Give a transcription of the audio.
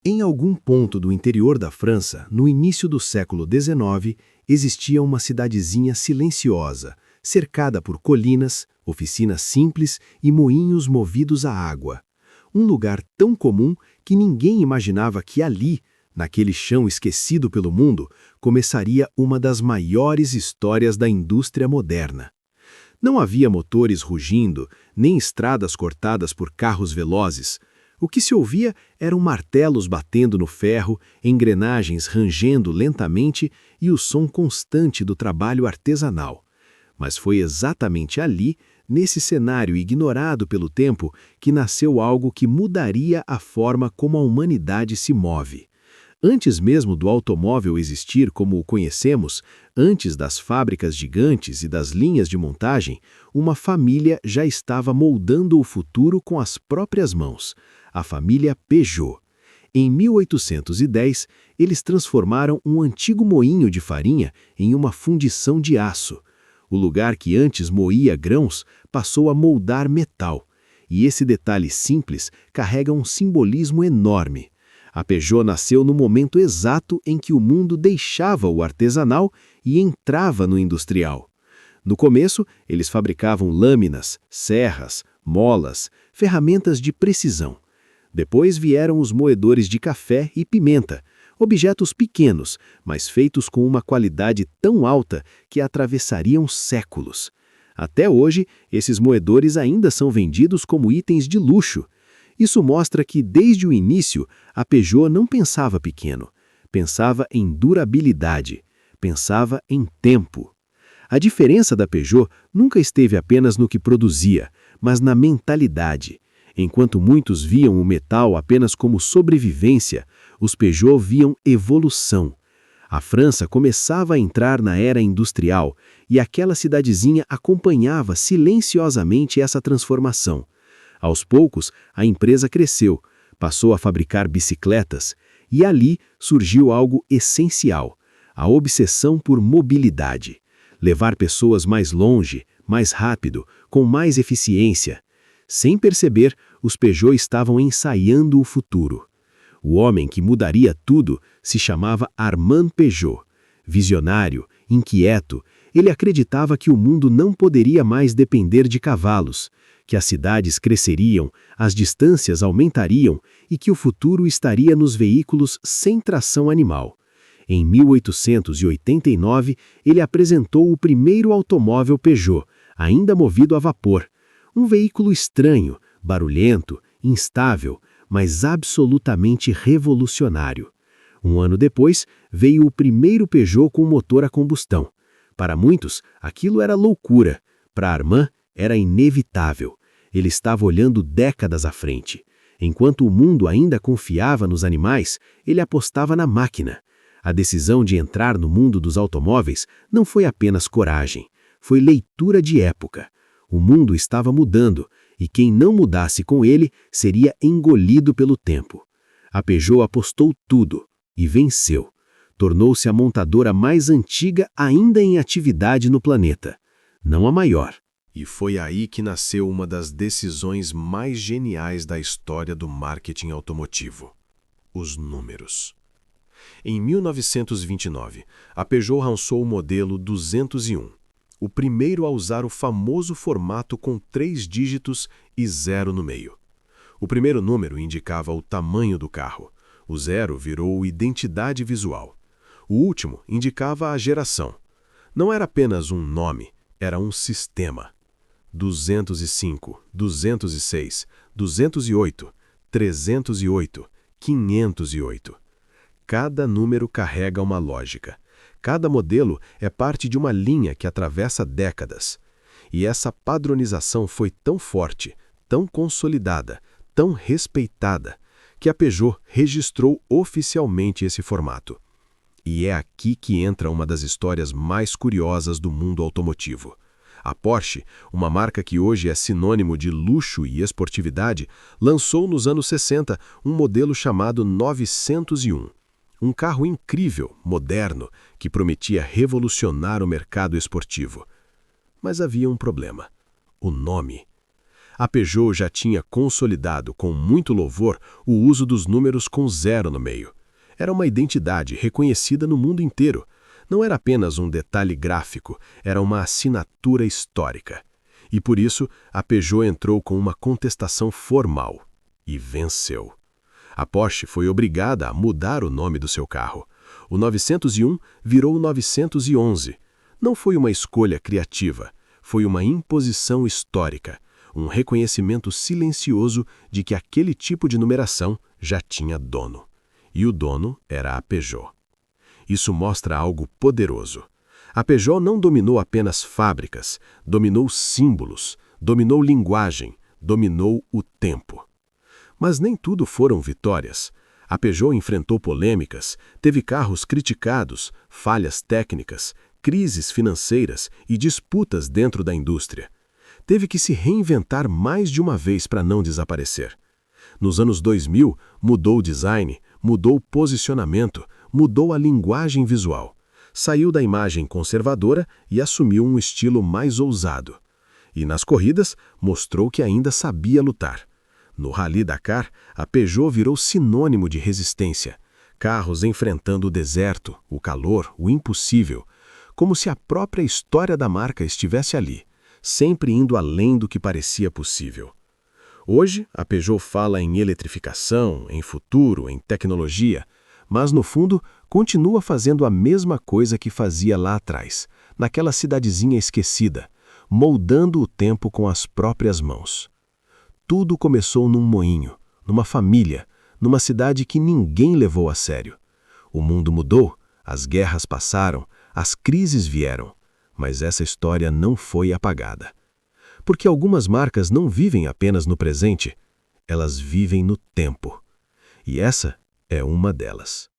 Em algum ponto do interior da França, no início do século XIX, existia uma cidadezinha silenciosa, cercada por colinas, oficinas simples e moinhos movidos a água. Um lugar tão comum que ninguém imaginava que ali, naquele chão esquecido pelo mundo, começaria uma das maiores histórias da indústria moderna. Não havia motores rugindo, nem estradas cortadas por carros velozes. O que se ouvia eram martelos batendo no ferro, engrenagens rangendo lentamente e o som constante do trabalho artesanal. Mas foi exatamente ali, nesse cenário ignorado pelo tempo, que nasceu algo que mudaria a forma como a humanidade se move. Antes mesmo do automóvel existir como o conhecemos, antes das fábricas gigantes e das linhas de montagem, uma família já estava moldando o futuro com as próprias mãos, a família Peugeot. Em 1810, eles transformaram um antigo moinho de farinha em uma fundição de aço. O lugar que antes moía grãos passou a moldar metal, e esse detalhe simples carrega um simbolismo enorme. A Peugeot nasceu no momento exato em que o mundo deixava o artesanal e entrava no industrial. No começo, eles fabricavam lâminas, serras, molas, ferramentas de precisão. Depois vieram os moedores de café e pimenta, objetos pequenos, mas feitos com uma qualidade tão alta que atravessariam séculos. Até hoje, esses moedores ainda são vendidos como itens de luxo. Isso mostra que, desde o início, a Peugeot não pensava pequeno, pensava em durabilidade, pensava em tempo. A diferença da Peugeot nunca esteve apenas no que produzia, mas na mentalidade. Enquanto muitos viam o metal apenas como sobrevivência, os Peugeot viam evolução. A França começava a entrar na era industrial e aquela cidadezinha acompanhava silenciosamente essa transformação. Aos poucos, a empresa cresceu, passou a fabricar bicicletas e ali surgiu algo essencial, a obsessão por mobilidade. Levar pessoas mais longe, mais rápido, com mais eficiência. Sem perceber, os Peugeot estavam ensaiando o futuro. O homem que mudaria tudo se chamava Armand Peugeot. Visionário, inquieto, ele acreditava que o mundo não poderia mais depender de cavalos, que as cidades cresceriam, as distâncias aumentariam e que o futuro estaria nos veículos sem tração animal. Em 1889, ele apresentou o primeiro automóvel Peugeot, ainda movido a vapor. Um veículo estranho, barulhento, instável, mas absolutamente revolucionário. Um ano depois, veio o primeiro Peugeot com motor a combustão. Para muitos, aquilo era loucura. Para Armand, era inevitável. Ele estava olhando décadas à frente. Enquanto o mundo ainda confiava nos animais, ele apostava na máquina. A decisão de entrar no mundo dos automóveis não foi apenas coragem, foi leitura de época. O mundo estava mudando, e quem não mudasse com ele seria engolido pelo tempo. A Peugeot apostou tudo e venceu. Tornou-se a montadora mais antiga ainda em atividade no planeta. Não a maior. E foi aí que nasceu uma das decisões mais geniais da história do marketing automotivo: os números. Em 1929, a Peugeot lançou o modelo 201, o primeiro a usar o famoso formato com 3 dígitos e 0 no meio. O primeiro número indicava o tamanho do carro, o 0 virou identidade visual. O último indicava a geração. Não era apenas um nome, era um sistema. 205, 206, 208, 308, 508. Cada número carrega uma lógica. Cada modelo é parte de uma linha que atravessa décadas. E essa padronização foi tão forte, tão consolidada, tão respeitada, que a Peugeot registrou oficialmente esse formato. E é aqui que entra uma das histórias mais curiosas do mundo automotivo. A Porsche, uma marca que hoje é sinônimo de luxo e esportividade, lançou nos anos 60 um modelo chamado 901. Um carro incrível, moderno, que prometia revolucionar o mercado esportivo. Mas havia um problema: o nome. A Peugeot já tinha consolidado com muito louvor o uso dos números com 0 no meio. Era uma identidade reconhecida no mundo inteiro. Não era apenas um detalhe gráfico, era uma assinatura histórica. E por isso, a Peugeot entrou com uma contestação formal. E venceu. A Porsche foi obrigada a mudar o nome do seu carro. O 901 virou o 911. Não foi uma escolha criativa, foi uma imposição histórica, um reconhecimento silencioso de que aquele tipo de numeração já tinha dono. E o dono era a Peugeot. Isso mostra algo poderoso. A Peugeot não dominou apenas fábricas, dominou símbolos, dominou linguagem, dominou o tempo. Mas nem tudo foram vitórias. A Peugeot enfrentou polêmicas, teve carros criticados, falhas técnicas, crises financeiras e disputas dentro da indústria. Teve que se reinventar mais de uma vez para não desaparecer. Nos anos 2000, mudou o design, mudou o posicionamento, mudou a linguagem visual. Saiu da imagem conservadora e assumiu um estilo mais ousado. E nas corridas, mostrou que ainda sabia lutar. No Rally Dakar, a Peugeot virou sinônimo de resistência. Carros enfrentando o deserto, o calor, o impossível. Como se a própria história da marca estivesse ali, sempre indo além do que parecia possível. Hoje, a Peugeot fala em eletrificação, em futuro, em tecnologia, mas no fundo continua fazendo a mesma coisa que fazia lá atrás, naquela cidadezinha esquecida, moldando o tempo com as próprias mãos. Tudo começou num moinho, numa família, numa cidade que ninguém levou a sério. O mundo mudou, as guerras passaram, as crises vieram, mas essa história não foi apagada. Porque algumas marcas não vivem apenas no presente, elas vivem no tempo. E essa é uma delas.